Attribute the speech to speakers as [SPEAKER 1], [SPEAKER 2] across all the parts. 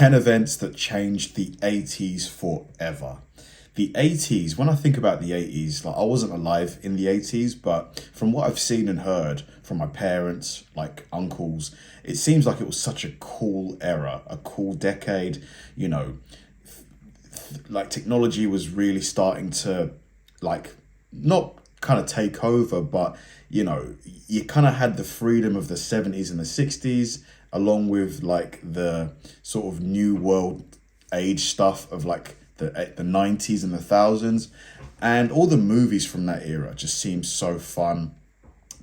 [SPEAKER 1] 10 events that changed the 80s forever. The 80s, when I think about the 80s, like I wasn't alive in the 80s, but from what I've seen and heard from my parents, like uncles, it seems like it was such a cool era, a cool decade. You know, like technology was really starting to like not kind of take over, but you know, you kind of had the freedom of the 70s and the 60s, along with like the sort of new world age stuff of like the 90s and the thousands, and all the movies from that era just seem so fun.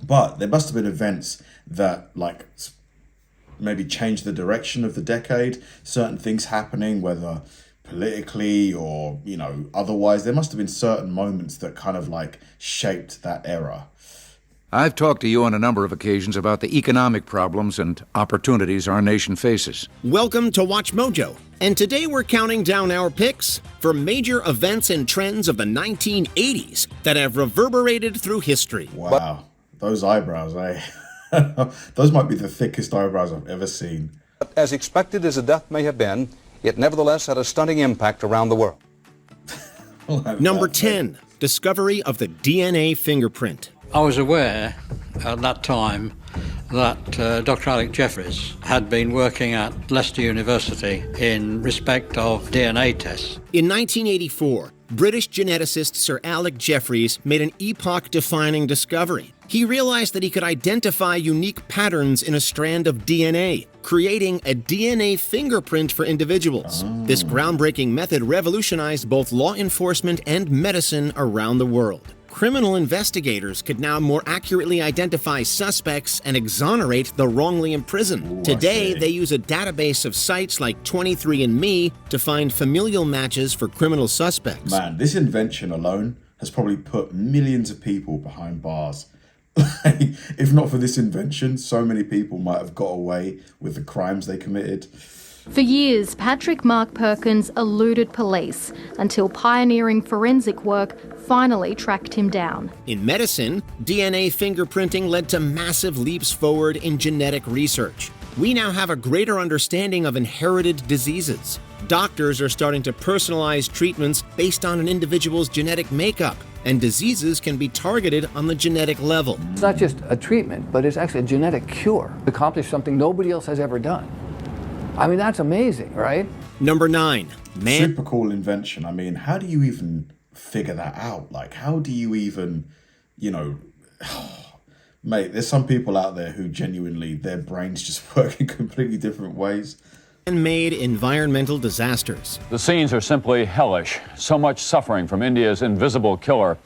[SPEAKER 1] But there must have been events that like maybe changed the direction of the decade, certain things happening, whether politically or, you know, otherwise. There must have been certain moments that kind of like shaped that era.
[SPEAKER 2] I've talked to you on a number of occasions about the economic problems and opportunities our nation faces.
[SPEAKER 3] Welcome to Watch Mojo, and today we're counting down our picks for major events and trends of the 1980s that have reverberated through history.
[SPEAKER 1] Wow, those eyebrows, eh? Those might be the thickest eyebrows I've ever seen.
[SPEAKER 4] As expected as the death may have been, it nevertheless had a stunning impact around the world.
[SPEAKER 3] Number 10, discovery of the DNA fingerprint.
[SPEAKER 5] I was aware at that time that Dr. Alec Jeffreys had been working at Leicester University in respect of DNA tests.
[SPEAKER 3] In 1984, British geneticist Sir Alec Jeffreys made an epoch-defining discovery. He realized that he could identify unique patterns in a strand of DNA, creating a DNA fingerprint for individuals. This groundbreaking method revolutionized both law enforcement and medicine around the world. Criminal investigators could now more accurately identify suspects and exonerate the wrongly imprisoned. Today, they use a database of sites like 23andMe to find familial matches for criminal suspects.
[SPEAKER 1] Man, this invention alone has probably put millions of people behind bars. If not for this invention, so many people might have got away with the crimes they committed.
[SPEAKER 6] For years, Patrick Mark Perkins eluded police until pioneering forensic work finally tracked him down.
[SPEAKER 3] In medicine, DNA fingerprinting led to massive leaps forward in genetic research. We now have a greater understanding of inherited diseases. Doctors are starting to personalize treatments based on an individual's genetic makeup, and diseases can be targeted on the genetic level.
[SPEAKER 7] It's not just a treatment, but it's actually a genetic cure. Accomplish something nobody else has ever done. I mean, that's amazing, right?
[SPEAKER 3] Number 9.
[SPEAKER 1] Super cool invention. I mean, how do you even figure that out? Like, how do you even, you know, mate, there's some people out there who genuinely, their brains just work in completely different ways.
[SPEAKER 3] Man-made environmental disasters.
[SPEAKER 8] The scenes are simply hellish. So much suffering from India's invisible killer.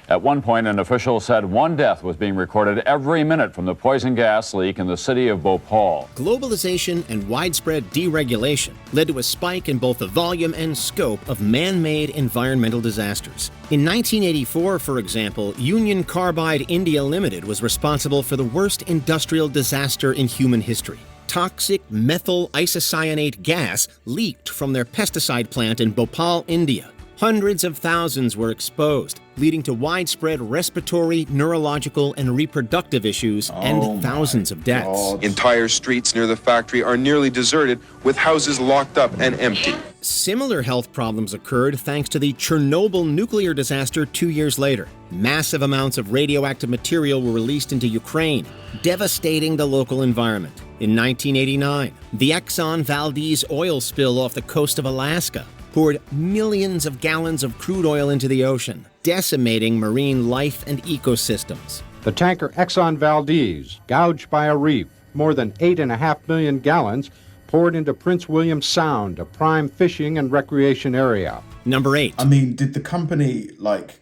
[SPEAKER 8] At one point, an official said one death was being recorded every minute from the poison gas leak in the city of Bhopal.
[SPEAKER 3] Globalization and widespread deregulation led to a spike in both the volume and scope of man-made environmental disasters. In 1984, for example, Union Carbide India Limited was responsible for the worst industrial disaster in human history. Toxic methyl isocyanate gas leaked from their pesticide plant in Bhopal, India. Hundreds of thousands were exposed, leading to widespread respiratory, neurological, and reproductive issues and thousands of deaths.
[SPEAKER 9] Entire streets near the factory are nearly deserted, with houses locked up and empty.
[SPEAKER 3] Similar health problems occurred thanks to the Chernobyl nuclear disaster 2 years later. Massive amounts of radioactive material were released into Ukraine, devastating the local environment. In 1989, the Exxon Valdez oil spill off the coast of Alaska poured millions of gallons of crude oil into the ocean, decimating marine life and ecosystems.
[SPEAKER 10] The tanker Exxon Valdez, gouged by a reef, more than 8.5 million gallons, poured into Prince William Sound, a prime fishing and recreation area.
[SPEAKER 3] Number 8.
[SPEAKER 1] I mean, did the company, like,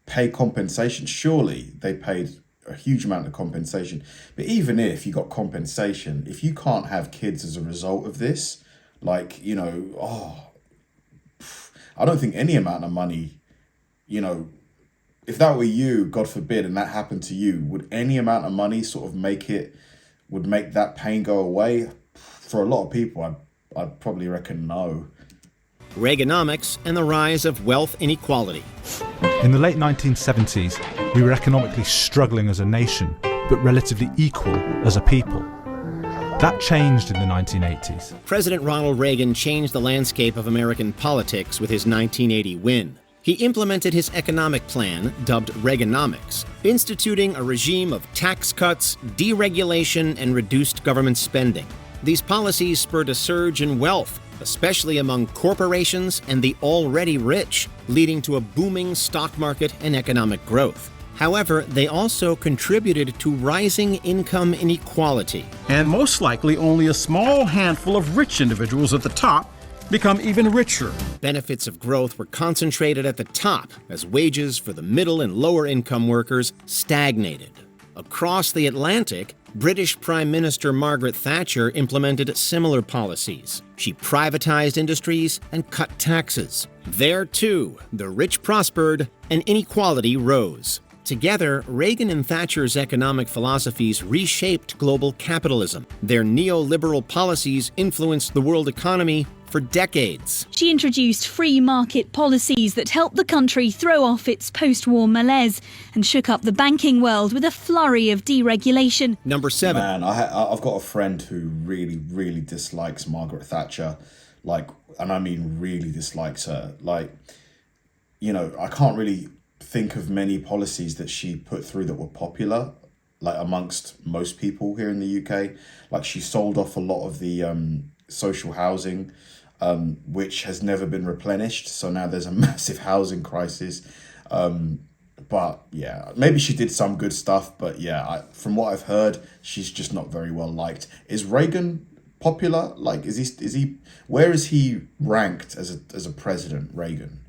[SPEAKER 1] pay compensation? Surely they paid a huge amount of compensation. But even if you got compensation, if you can't have kids as a result of this, like, you know, I don't think any amount of money, you know, if that were you, God forbid, and that happened to you, would any amount of money sort of make that pain go away? For a lot of people, I'd probably reckon no.
[SPEAKER 3] Reaganomics and the rise of wealth inequality.
[SPEAKER 11] In the late 1970s, we were economically struggling as a nation, but relatively equal as a people. That changed in the 1980s.
[SPEAKER 3] President Ronald Reagan changed the landscape of American politics with his 1980 win. He implemented his economic plan, dubbed Reaganomics, instituting a regime of tax cuts, deregulation, and reduced government spending. These policies spurred a surge in wealth, especially among corporations and the already rich, leading to a booming stock market and economic growth. However, they also contributed to rising income inequality.
[SPEAKER 12] And most likely only a small handful of rich individuals at the top become even richer.
[SPEAKER 3] Benefits of growth were concentrated at the top as wages for the middle and lower income workers stagnated. Across the Atlantic, British Prime Minister Margaret Thatcher implemented similar policies. She privatized industries and cut taxes. There, too, the rich prospered and inequality rose. Together, Reagan and Thatcher's economic philosophies reshaped global capitalism. Their neoliberal policies influenced the world economy for decades.
[SPEAKER 13] She introduced free market policies that helped the country throw off its post-war malaise and shook up the banking world with a flurry of deregulation.
[SPEAKER 3] Number 7.
[SPEAKER 1] Man, I've got a friend who really dislikes Margaret Thatcher. And I mean really dislikes her. I can't really think of many policies that she put through that were popular, amongst most people here in the UK. She sold off a lot of the social housing, which has never been replenished. So now there's a massive housing crisis. But yeah, maybe she did some good stuff. But yeah, from what I've heard, she's just not very well liked. Is Reagan popular? Is he? Where is he ranked as a president, Reagan?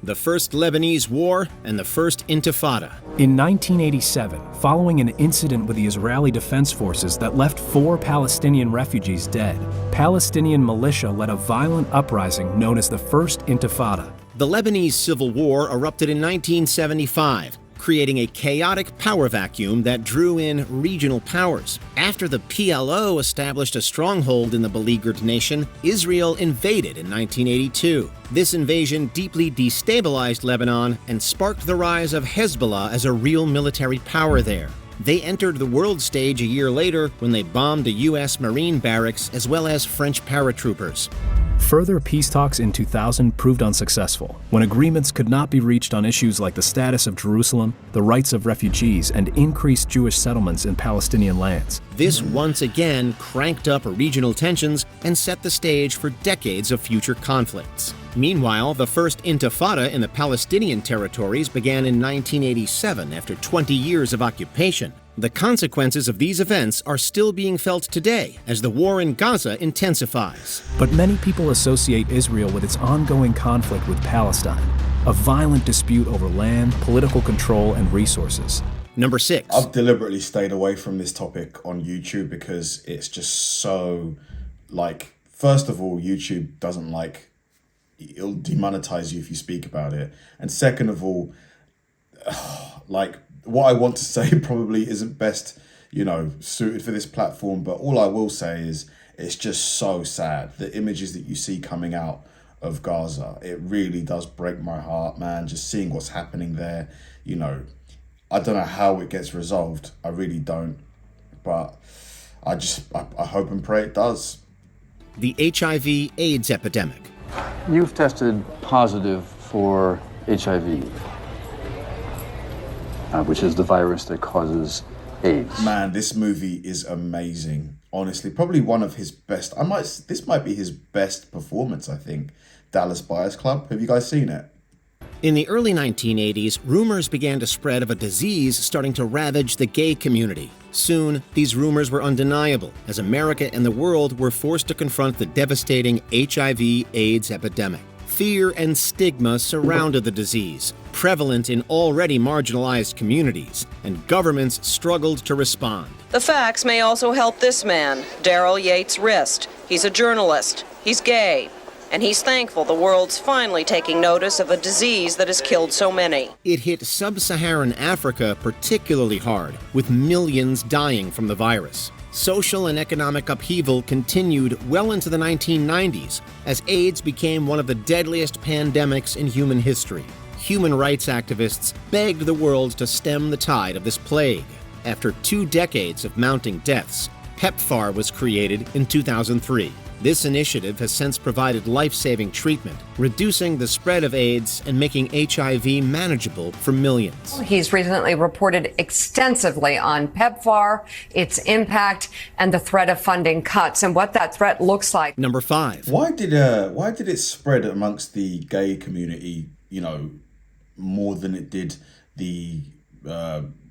[SPEAKER 3] The First Lebanese War and the First Intifada.
[SPEAKER 14] In 1987, following an incident with the Israeli Defense Forces that left 4 Palestinian refugees dead, Palestinian militia led a violent uprising known as the First Intifada.
[SPEAKER 3] The Lebanese Civil War erupted in 1975, creating a chaotic power vacuum that drew in regional powers. After the PLO established a stronghold in the beleaguered nation, Israel invaded in 1982. This invasion deeply destabilized Lebanon and sparked the rise of Hezbollah as a real military power there. They entered the world stage a year later when they bombed a U.S. Marine barracks as well as French paratroopers.
[SPEAKER 14] Further peace talks in 2000 proved unsuccessful, when agreements could not be reached on issues like the status of Jerusalem, the rights of refugees, and increased Jewish settlements in Palestinian lands.
[SPEAKER 3] This once again cranked up regional tensions and set the stage for decades of future conflicts. Meanwhile, the First Intifada in the Palestinian territories began in 1987 after 20 years of occupation. The consequences of these events are still being felt today as the war in Gaza intensifies.
[SPEAKER 14] But many people associate Israel with its ongoing conflict with Palestine, a violent dispute over land, political control, and resources.
[SPEAKER 3] Number 6.
[SPEAKER 1] I've deliberately stayed away from this topic on YouTube because it's just so, first of all, YouTube doesn't it'll demonetize you if you speak about it. And second of all, what I want to say probably isn't best, suited for this platform. But all I will say is it's just so sad. The images that you see coming out of Gaza, it really does break my heart, man. Just seeing what's happening there, I don't know how it gets resolved. I really don't. But I hope and pray it does.
[SPEAKER 3] The HIV/AIDS epidemic.
[SPEAKER 15] You've tested positive for HIV, which is the virus that causes AIDS.
[SPEAKER 1] Man, this movie is amazing. Honestly, probably one of his best. This might be his best performance, I think. Dallas Buyers Club. Have you guys seen it?
[SPEAKER 3] In the early 1980s, rumors began to spread of a disease starting to ravage the gay community. Soon, these rumors were undeniable, as America and the world were forced to confront the devastating HIV/AIDS epidemic. Fear and stigma surrounded the disease, prevalent in already marginalized communities, and governments struggled to respond.
[SPEAKER 16] The facts may also help this man, Daryl Yates Rist. He's a journalist. He's gay. And he's thankful the world's finally taking notice of a disease that has killed so many.
[SPEAKER 3] It hit sub-Saharan Africa particularly hard, with millions dying from the virus. Social and economic upheaval continued well into the 1990s, as AIDS became one of the deadliest pandemics in human history. Human rights activists begged the world to stem the tide of this plague. After 2 decades of mounting deaths, PEPFAR was created in 2003. This initiative has since provided life-saving treatment, reducing the spread of AIDS and making HIV manageable for millions.
[SPEAKER 17] He's recently reported extensively on PEPFAR, its impact, and the threat of funding cuts, and what that threat looks like.
[SPEAKER 3] Number 5.
[SPEAKER 1] Why did it spread amongst the gay community, more than it did the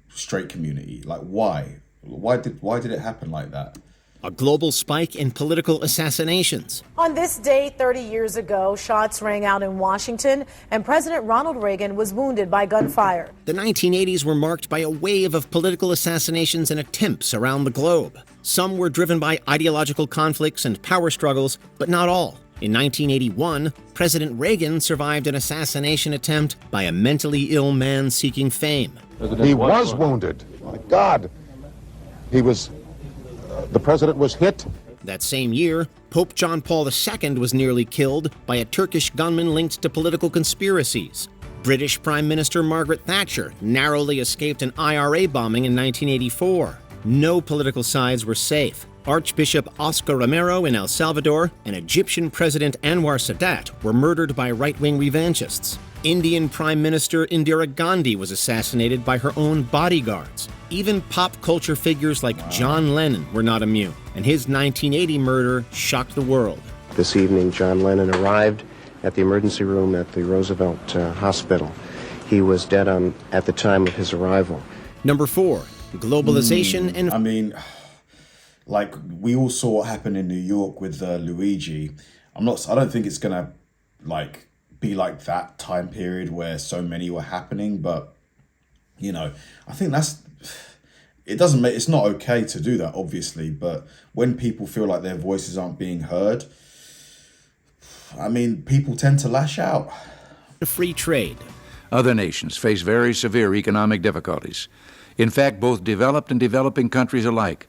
[SPEAKER 1] straight community? Like, why? Why did it happen like that?
[SPEAKER 3] A global spike in political assassinations.
[SPEAKER 18] On this day 30 years ago, shots rang out in Washington, and President Ronald Reagan was wounded by gunfire.
[SPEAKER 3] The 1980s were marked by a wave of political assassinations and attempts around the globe. Some were driven by ideological conflicts and power struggles, but not all. In 1981, President Reagan survived an assassination attempt by a mentally ill man seeking fame.
[SPEAKER 19] He was wounded. My God. The president was hit.
[SPEAKER 3] That same year, Pope John Paul II was nearly killed by a Turkish gunman linked to political conspiracies. British Prime Minister Margaret Thatcher narrowly escaped an IRA bombing in 1984. No political sides were safe. Archbishop Oscar Romero in El Salvador and Egyptian President Anwar Sadat were murdered by right-wing revanchists. Indian Prime Minister Indira Gandhi was assassinated by her own bodyguards. Even pop culture figures like John Lennon were not immune, and his 1980 murder shocked the world.
[SPEAKER 20] This evening, John Lennon arrived at the emergency room at the Roosevelt Hospital. He was dead at the time of his arrival.
[SPEAKER 3] Number 4, globalization and...
[SPEAKER 1] I mean, like, we all saw what happened in New York with Luigi. I don't think it's gonna, be like that time period where so many were happening, but, I think it's not okay to do that, obviously, but when people feel like their voices aren't being heard, people tend to lash out.
[SPEAKER 3] Free trade.
[SPEAKER 2] Other nations face very severe economic difficulties. In fact, both developed and developing countries alike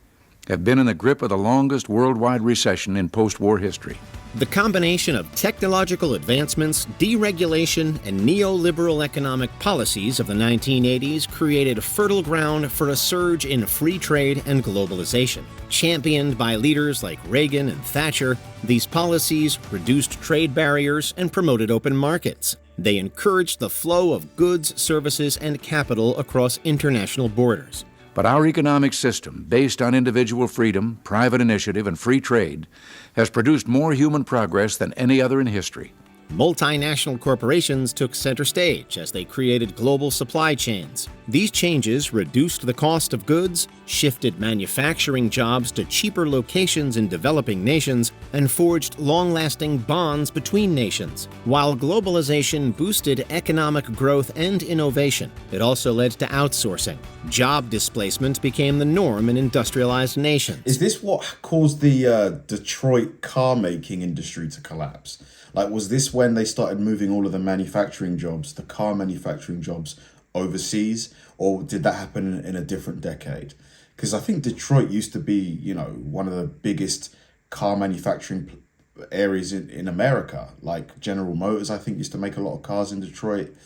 [SPEAKER 2] have been in the grip of the longest worldwide recession in post-war history.
[SPEAKER 3] The combination of technological advancements, deregulation, and neoliberal economic policies of the 1980s created fertile ground for a surge in free trade and globalization. Championed by leaders like Reagan and Thatcher, these policies reduced trade barriers and promoted open markets. They encouraged the flow of goods, services, and capital across international borders.
[SPEAKER 2] But our economic system, based on individual freedom, private initiative, and free trade, has produced more human progress than any other in history.
[SPEAKER 3] Multinational corporations took center stage as they created global supply chains. These changes reduced the cost of goods, shifted manufacturing jobs to cheaper locations in developing nations, and forged long-lasting bonds between nations. While globalization boosted economic growth and innovation, it also led to outsourcing. Job displacement became the norm in industrialized nations.
[SPEAKER 1] Is this what caused the Detroit car-making industry to collapse? Was this when they started moving all of the manufacturing jobs, the car manufacturing jobs, overseas? Or did that happen in a different decade? Because I think Detroit used to be, one of the biggest car manufacturing areas in America. Like General Motors, I think, used to make a lot of cars in Detroit.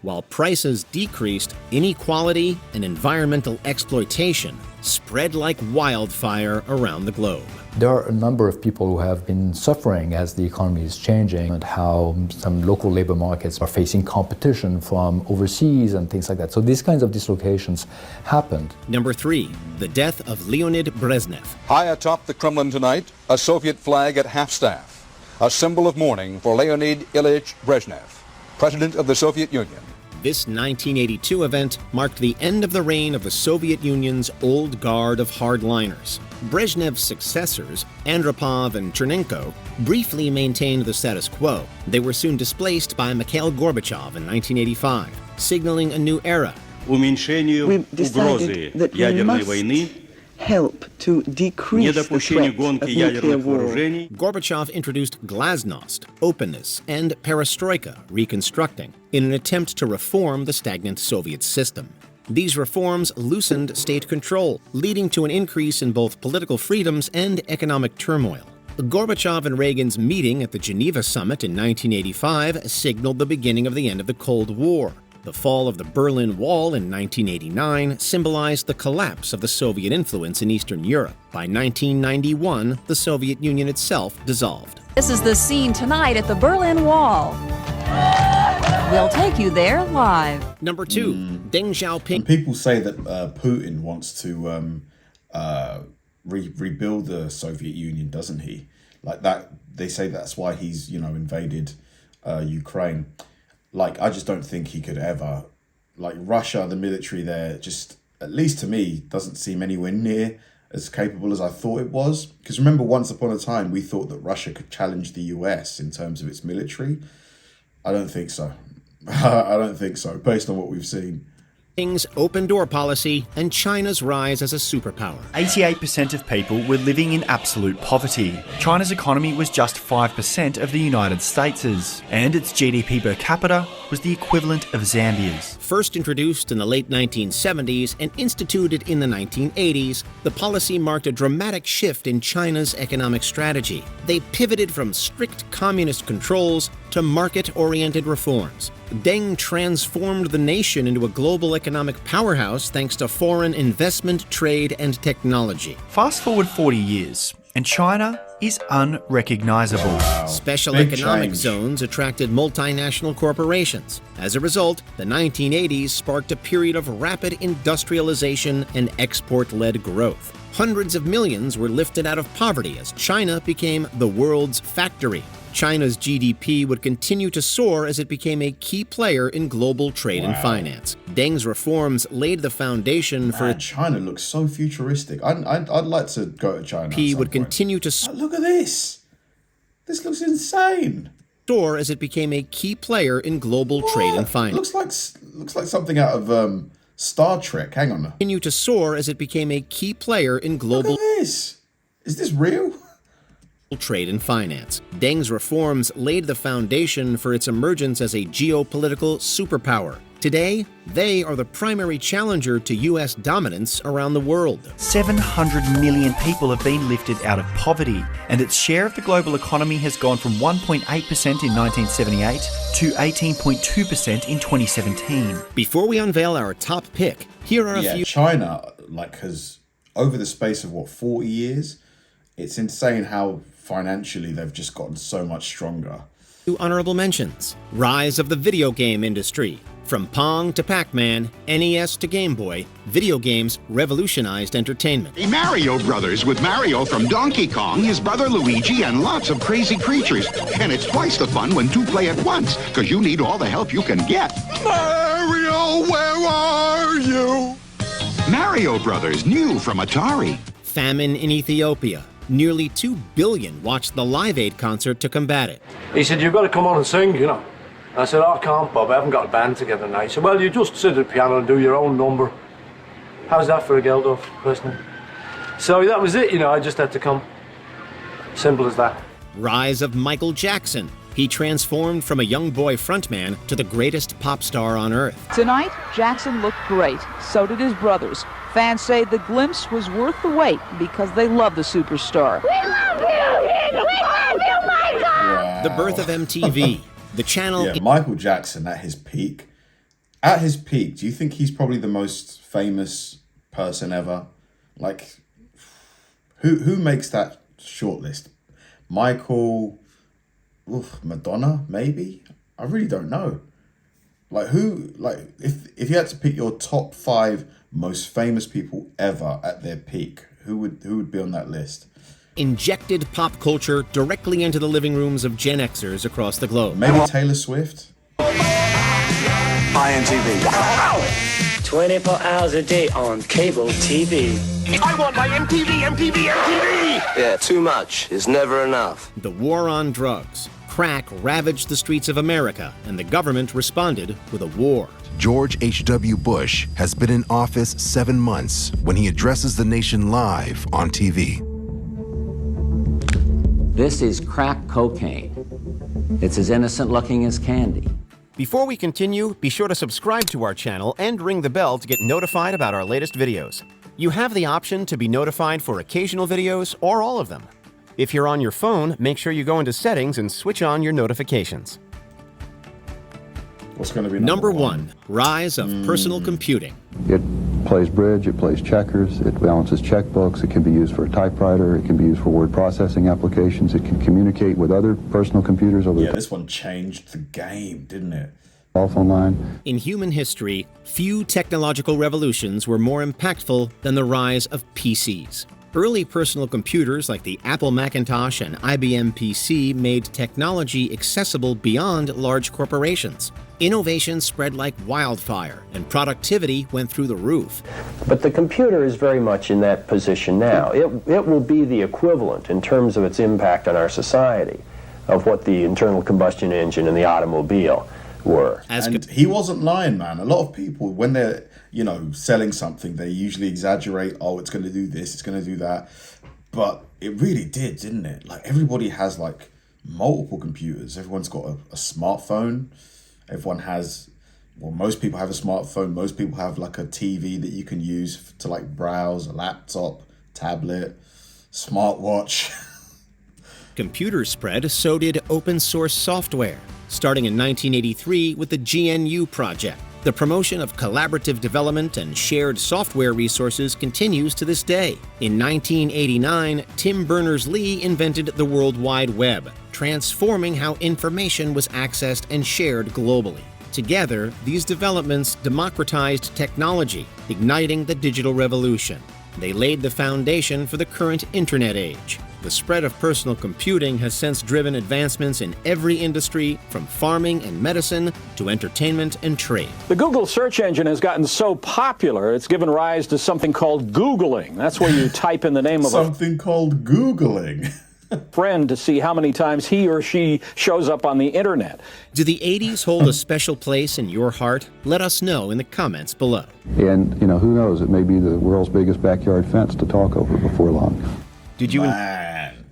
[SPEAKER 3] While prices decreased, inequality and environmental exploitation spread like wildfire around the globe.
[SPEAKER 21] There are a number of people who have been suffering as the economy is changing and how some local labor markets are facing competition from overseas and things like that. So these kinds of dislocations happened.
[SPEAKER 3] Number 3, the death of Leonid Brezhnev.
[SPEAKER 4] High atop the Kremlin tonight, a Soviet flag at half-staff, a symbol of mourning for Leonid Ilyich Brezhnev, President of the Soviet Union.
[SPEAKER 3] This 1982 event marked the end of the reign of the Soviet Union's old guard of hardliners. Brezhnev's successors, Andropov and Chernenko, briefly maintained the status quo. They were soon displaced by Mikhail Gorbachev in 1985, signaling a new era.
[SPEAKER 22] We've decided that we must help to decrease the threat of nuclear war.
[SPEAKER 3] Gorbachev introduced glasnost, openness, and perestroika, reconstructing, in an attempt to reform the stagnant Soviet system. These reforms loosened state control, leading to an increase in both political freedoms and economic turmoil. Gorbachev and Reagan's meeting at the Geneva summit in 1985 signaled the beginning of the end of the Cold War. The fall of the Berlin Wall in 1989 symbolized the collapse of the Soviet influence in Eastern Europe. By 1991, the Soviet Union itself dissolved.
[SPEAKER 5] This is the scene tonight at the Berlin Wall. We'll take you there live.
[SPEAKER 3] Number 2, Deng Xiaoping.
[SPEAKER 1] And people say that Putin wants to rebuild the Soviet Union, doesn't he? Like that, they say that's why he's, invaded Ukraine. Like, I just don't think he could ever. Like, Russia, the military there, just, at least to me, doesn't seem anywhere near as capable as I thought it was. Because remember, once upon a time, we thought that Russia could challenge the US in terms of its military. I don't think so. I don't think so, based on what we've seen.
[SPEAKER 3] Beijing's open door policy and China's rise as a superpower.
[SPEAKER 6] 88% of people were living in absolute poverty. China's economy was just 5% of the United States's, and its GDP per capita was the equivalent of Zambia's.
[SPEAKER 3] First introduced in the late 1970s and instituted in the 1980s, the policy marked a dramatic shift in China's economic strategy. They pivoted from strict communist controls to market-oriented reforms. Deng transformed the nation into a global economic powerhouse thanks to foreign investment, trade, and technology.
[SPEAKER 6] Fast forward 40 years, and China is unrecognizable.
[SPEAKER 1] Wow.
[SPEAKER 3] Special
[SPEAKER 1] Big
[SPEAKER 3] economic
[SPEAKER 1] change.
[SPEAKER 3] zones attracted multinational corporations. As a result, the 1980s sparked a period of rapid industrialization and export-led growth. Hundreds of millions were lifted out of poverty as China became the world's factory. China's GDP would continue to soar as it became a key player in global trade and finance. Deng's reforms laid the foundation for
[SPEAKER 1] China looks so futuristic. I'd like to go to China.
[SPEAKER 3] GDP would continue to
[SPEAKER 1] Look at this. This looks insane.
[SPEAKER 3] soar as it became a key player in global trade and finance.
[SPEAKER 1] Looks like something out of Star Trek. Hang on.
[SPEAKER 3] Continue to soar as it became a key player in global.
[SPEAKER 1] Look at this. Is this real?
[SPEAKER 3] Trade and finance. Deng's reforms laid the foundation for its emergence as a geopolitical superpower. Today, they are the primary challenger to U.S. dominance around the world.
[SPEAKER 6] 700 million people have been lifted out of poverty, and its share of the global economy has gone from 1.8% in 1978 to 18.2% in 2017.
[SPEAKER 3] Before we unveil our top pick, here are a few.
[SPEAKER 1] China, has, over the space of 40 years, it's insane how financially they've just gotten so much stronger.
[SPEAKER 3] Two honorable mentions. Rise of the video game industry. From Pong to Pac-Man, NES to Game Boy, video games revolutionized entertainment.
[SPEAKER 23] The Mario Brothers with Mario from Donkey Kong, his brother Luigi, and lots of crazy creatures. And it's twice the fun when two play at once, because you need all the help you can get. Mario, where are you? Mario Brothers, new from Atari.
[SPEAKER 3] Famine in Ethiopia. Nearly 2 billion watched the Live Aid concert to combat it.
[SPEAKER 24] He said, "You've got to come on and sing, I said, "I can't, Bob. I haven't got a band together now." He said, "Well, you just sit at the piano and do your own number." How's that for a Geldof person? So that was it, I just had to come. Simple as that.
[SPEAKER 3] Rise of Michael Jackson. He transformed from a young boy frontman to the greatest pop star on earth.
[SPEAKER 25] Tonight, Jackson looked great. So did his brothers. Fans say the glimpse was worth the wait because they love the superstar.
[SPEAKER 26] We love you! We love you, Michael!
[SPEAKER 1] Wow.
[SPEAKER 3] The birth of MTV. The channel...
[SPEAKER 1] Yeah, Michael Jackson at his peak. At his peak, do you think he's probably the most famous person ever? Who makes that shortlist? Michael... Madonna, maybe? I really don't know. If you had to pick your top 5 most famous people ever at their peak, who would be on that list?
[SPEAKER 3] Injected pop culture directly into the living rooms of Gen Xers across the globe.
[SPEAKER 1] Maybe Taylor Swift?
[SPEAKER 27] IMTV. 24 hours a day on cable TV.
[SPEAKER 26] I want my MTV!
[SPEAKER 27] Yeah, too much is never enough.
[SPEAKER 3] The war on drugs. Crack ravaged the streets of America, and the government responded with a war.
[SPEAKER 28] George H.W. Bush has been in office 7 months when he addresses the nation live on TV.
[SPEAKER 29] This is crack cocaine. It's as innocent looking as candy.
[SPEAKER 3] Before we continue, be sure to subscribe to our channel and ring the bell to get notified about our latest videos. You have the option to be notified for occasional videos or all of them. If you're on your phone, make sure you go into Settings and switch on your notifications.
[SPEAKER 1] What's going to be
[SPEAKER 3] Number one, rise of personal computing.
[SPEAKER 7] It plays bridge, it plays checkers, it balances checkbooks, it can be used for a typewriter, it can be used for word processing applications, it can communicate with other personal computers over
[SPEAKER 1] this one changed the game, didn't it?
[SPEAKER 7] Telephone line.
[SPEAKER 3] In human history, few technological revolutions were more impactful than the rise of PCs. Early personal computers like the Apple Macintosh and IBM PC made technology accessible beyond large corporations. Innovation spread like wildfire, and productivity went through the roof.
[SPEAKER 8] But the computer is very much in that position now. It will be the equivalent in terms of its impact on our society of what the internal combustion engine and the automobile were.
[SPEAKER 1] And he wasn't lying, man. A lot of people, when they're, selling something, they usually exaggerate, oh, it's going to do this, it's going to do that. But it really did, didn't it? Like, everybody has, like, multiple computers. Everyone's got a smartphone. Everyone has, most people have a smartphone. Most people have, like, a TV that you can use to, like, browse, a laptop, tablet, smartwatch.
[SPEAKER 3] Computer spread, so did open source software, starting in 1983 with the GNU project. The promotion of collaborative development and shared software resources continues to this day. In 1989, Tim Berners-Lee invented the World Wide Web, transforming how information was accessed and shared globally. Together, these developments democratized technology, igniting the digital revolution. They laid the foundation for the current internet age. The spread of personal computing has since driven advancements in every industry, from farming and medicine to entertainment and trade.
[SPEAKER 9] The Google search engine has gotten so popular, it's given rise to something called Googling. That's where you type in the name of
[SPEAKER 1] something called Googling.
[SPEAKER 9] friend to see how many times he or she shows up on the internet.
[SPEAKER 3] Do the 80s hold a special place in your heart? Let us know in the comments below.
[SPEAKER 7] And, who knows, it may be the world's biggest backyard fence to talk over before long.
[SPEAKER 3] Did you...
[SPEAKER 1] Man.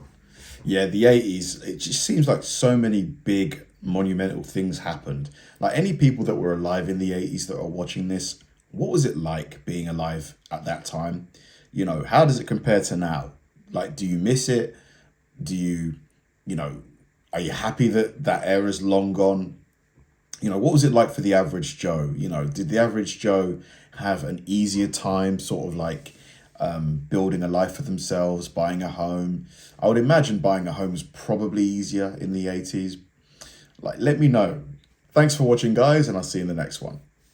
[SPEAKER 1] Yeah, the 80s, it just seems like so many big monumental things happened. Like, any people that were alive in the 80s that are watching this, what was it like being alive at that time? How does it compare to now? Like, do you miss it? Do you, are you happy that that era's long gone? What was it like for the average Joe? Did the average Joe have an easier time sort of like building a life for themselves, buying a home? I would imagine buying a home was probably easier in the 80s. Like, let me know. Thanks for watching, guys, and I'll see you in the next one.